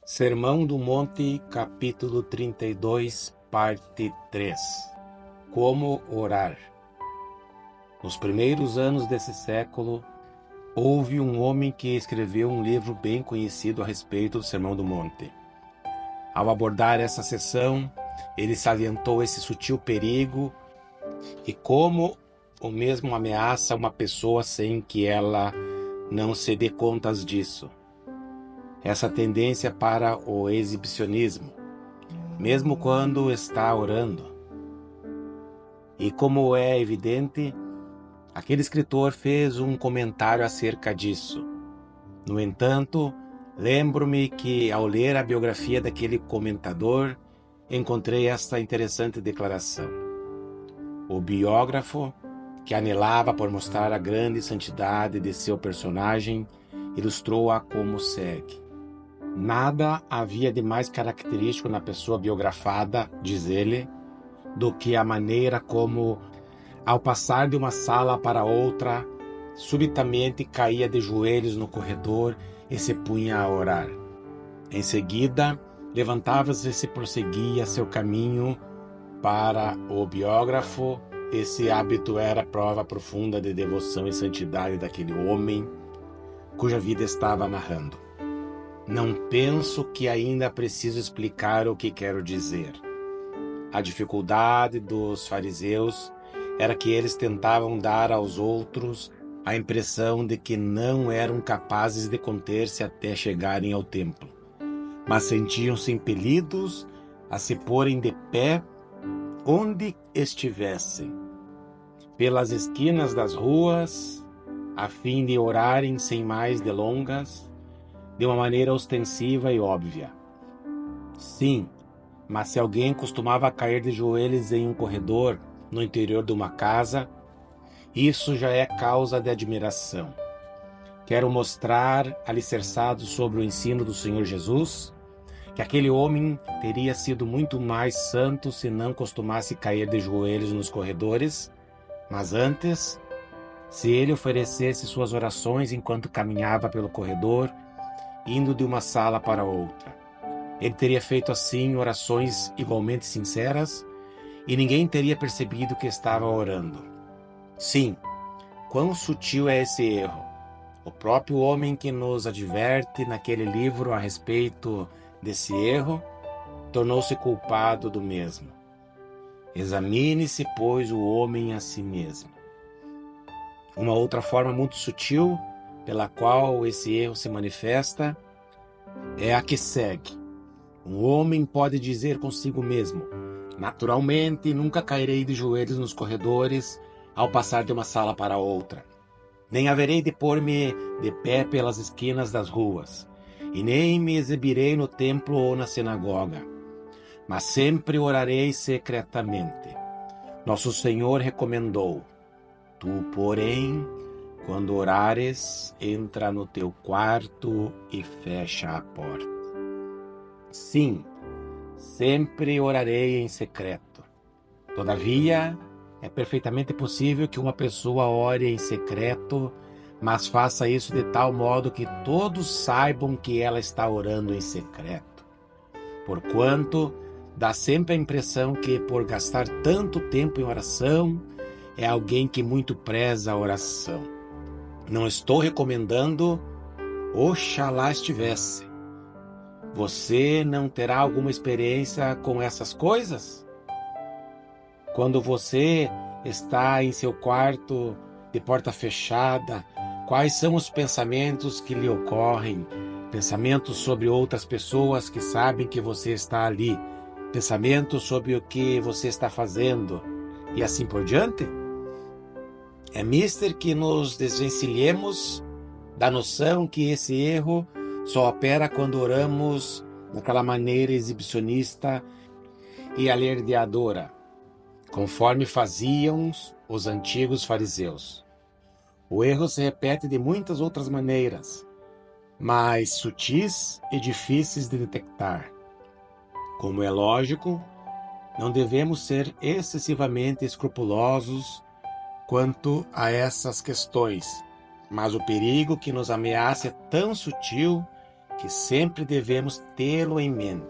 Sermão do Monte, capítulo 32, parte 3. Como orar? Nos primeiros anos desse século, houve um homem que escreveu um livro bem conhecido a respeito do Sermão do Monte. Ao abordar essa seção, ele salientou esse sutil perigo e como o mesmo ameaça uma pessoa sem que ela não se dê contas disso. Essa tendência para o exibicionismo, mesmo quando está orando. E como é evidente, aquele escritor fez um comentário acerca disso. No entanto, lembro-me que ao ler a biografia daquele comentador, encontrei esta interessante declaração. O biógrafo, que anelava por mostrar a grande santidade de seu personagem, ilustrou-a como segue. Nada havia de mais característico na pessoa biografada, diz ele, do que a maneira como, ao passar de uma sala para outra, subitamente caía de joelhos no corredor e se punha a orar. Em seguida, levantava-se e se prosseguia seu caminho. Para o biógrafo, esse hábito era prova profunda de devoção e santidade daquele homem cuja vida estava narrando. Não penso que ainda preciso explicar o que quero dizer. A dificuldade dos fariseus era que eles tentavam dar aos outros a impressão de que não eram capazes de conter-se até chegarem ao templo, mas sentiam-se impelidos a se porem de pé onde estivessem, pelas esquinas das ruas, a fim de orarem sem mais delongas, de uma maneira ostensiva e óbvia. Sim, mas se alguém costumava cair de joelhos em um corredor, no interior de uma casa, isso já é causa de admiração. Quero mostrar, alicerçado sobre o ensino do Senhor Jesus, que aquele homem teria sido muito mais santo se não costumasse cair de joelhos nos corredores, mas antes, se ele oferecesse suas orações enquanto caminhava pelo corredor, indo de uma sala para outra. Ele teria feito assim orações igualmente sinceras e ninguém teria percebido que estava orando. Sim, quão sutil é esse erro. O próprio homem que nos adverte naquele livro a respeito desse erro tornou-se culpado do mesmo. Examine-se, pois, o homem a si mesmo. Uma outra forma muito sutil pela qual esse erro se manifesta é a que segue. Um homem pode dizer consigo mesmo: naturalmente, nunca cairei de joelhos nos corredores ao passar de uma sala para outra. Nem haverei de pôr-me de pé pelas esquinas das ruas, e nem me exibirei no templo ou na sinagoga. Mas sempre orarei secretamente. Nosso Senhor recomendou: tu, porém, quando orares, entra no teu quarto e fecha a porta. Sim, sempre orarei em secreto. Todavia, é perfeitamente possível que uma pessoa ore em secreto, mas faça isso de tal modo que todos saibam que ela está orando em secreto. Porquanto, dá sempre a impressão que, por gastar tanto tempo em oração, é alguém que muito preza a oração. Não estou recomendando, oxalá estivesse. Você não terá alguma experiência com essas coisas? Quando você está em seu quarto de porta fechada, quais são os pensamentos que lhe ocorrem? Pensamentos sobre outras pessoas que sabem que você está ali, pensamentos sobre o que você está fazendo e assim por diante? É mister que nos desvencilhemos da noção que esse erro só opera quando oramos daquela maneira exibicionista e alardeadora, conforme faziam os antigos fariseus. O erro se repete de muitas outras maneiras, mas sutis e difíceis de detectar. Como é lógico, não devemos ser excessivamente escrupulosos quanto a essas questões, mas o perigo que nos ameaça é tão sutil que sempre devemos tê-lo em mente.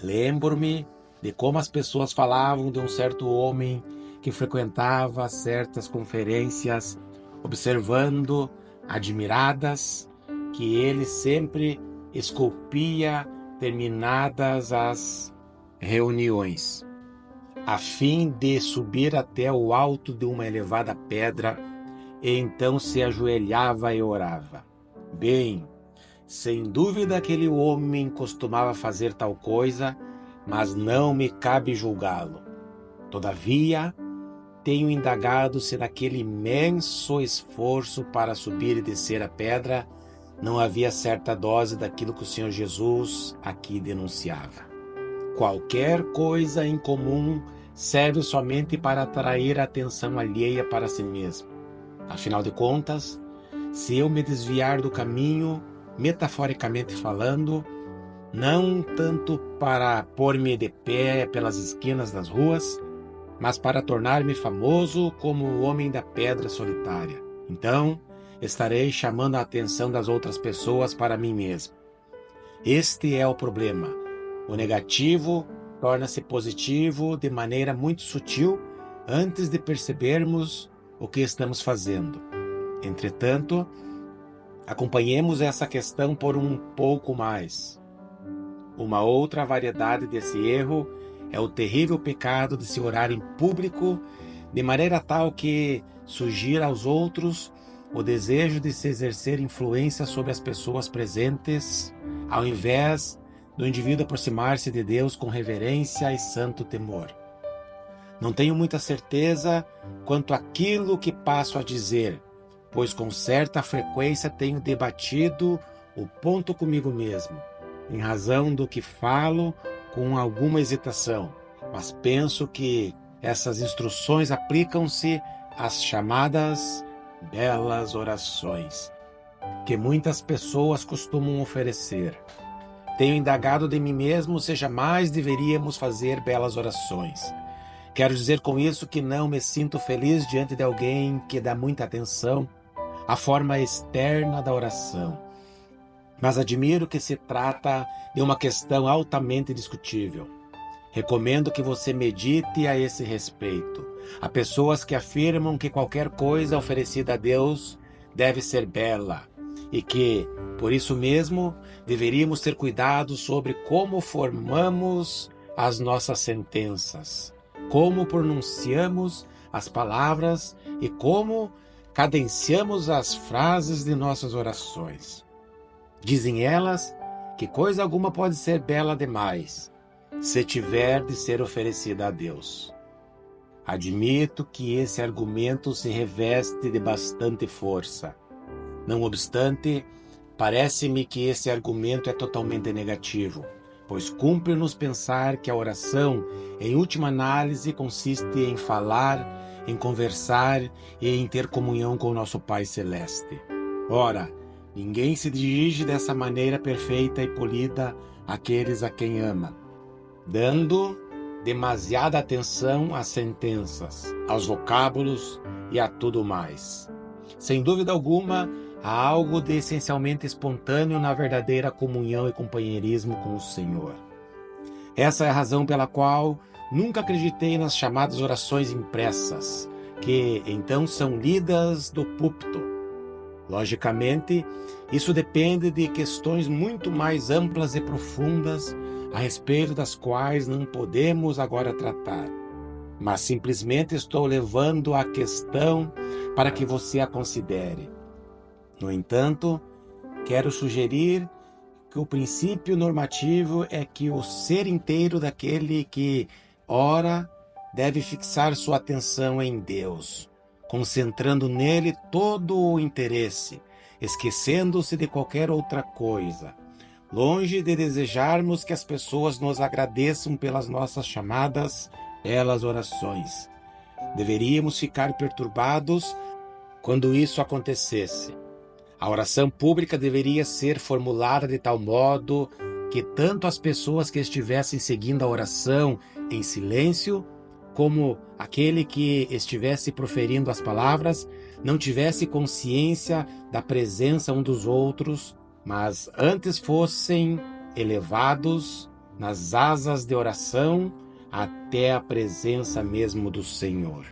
Lembro-me de como as pessoas falavam de um certo homem que frequentava certas conferências, observando, admiradas, que ele sempre esculpia terminadas as reuniões, a fim de subir até o alto de uma elevada pedra, e então se ajoelhava e orava. Bem, sem dúvida aquele homem costumava fazer tal coisa, mas não me cabe julgá-lo. Todavia, tenho indagado se naquele imenso esforço para subir e descer a pedra não havia certa dose daquilo que o Senhor Jesus aqui denunciava. Qualquer coisa em comum serve somente para atrair a atenção alheia para si mesmo. Afinal de contas, se eu me desviar do caminho, metaforicamente falando, não tanto para pôr-me de pé pelas esquinas das ruas, mas para tornar-me famoso como o homem da pedra solitária. Então, estarei chamando a atenção das outras pessoas para mim mesmo. Este é o problema. O negativo torna-se positivo de maneira muito sutil antes de percebermos o que estamos fazendo. Entretanto, acompanhemos essa questão por um pouco mais. Uma outra variedade desse erro é o terrível pecado de se orar em público, de maneira tal que sugira aos outros o desejo de se exercer influência sobre as pessoas presentes, ao invés do indivíduo aproximar-se de Deus com reverência e santo temor. Não tenho muita certeza quanto àquilo que passo a dizer, pois com certa frequência tenho debatido o ponto comigo mesmo, em razão do que falo com alguma hesitação, mas penso que essas instruções aplicam-se às chamadas belas orações, que muitas pessoas costumam oferecer. Tenho indagado de mim mesmo se jamais deveríamos fazer belas orações. Quero dizer com isso que não me sinto feliz diante de alguém que dá muita atenção à forma externa da oração, mas admiro que se trata de uma questão altamente discutível. Recomendo que você medite a esse respeito. Há pessoas que afirmam que qualquer coisa oferecida a Deus deve ser bela e que, por isso mesmo, deveríamos ter cuidado sobre como formamos as nossas sentenças, como pronunciamos as palavras e como cadenciamos as frases de nossas orações. Dizem elas que coisa alguma pode ser bela demais, se tiver de ser oferecida a Deus. Admito que esse argumento se reveste de bastante força. Não obstante, parece-me que esse argumento é totalmente negativo, pois cumpre-nos pensar que a oração, em última análise, consiste em falar, em conversar e em ter comunhão com o nosso Pai Celeste. Ora, ninguém se dirige dessa maneira perfeita e polida àqueles a quem ama, dando demasiada atenção às sentenças, aos vocábulos e a tudo mais. Sem dúvida alguma, há algo de essencialmente espontâneo na verdadeira comunhão e companheirismo com o Senhor. Essa é a razão pela qual nunca acreditei nas chamadas orações impressas, que então são lidas do púlpito. Logicamente, isso depende de questões muito mais amplas e profundas, a respeito das quais não podemos agora tratar, mas simplesmente estou levando a questão para que você a considere. No entanto, quero sugerir que o princípio normativo é que o ser inteiro daquele que ora deve fixar sua atenção em Deus, concentrando nele todo o interesse, esquecendo-se de qualquer outra coisa, longe de desejarmos que as pessoas nos agradeçam pelas nossas chamadas belas orações. Deveríamos ficar perturbados quando isso acontecesse. A oração pública deveria ser formulada de tal modo que tanto as pessoas que estivessem seguindo a oração em silêncio, como aquele que estivesse proferindo as palavras, não tivesse consciência da presença um dos outros mas antes fossem elevados nas asas de oração até a presença mesmo do Senhor.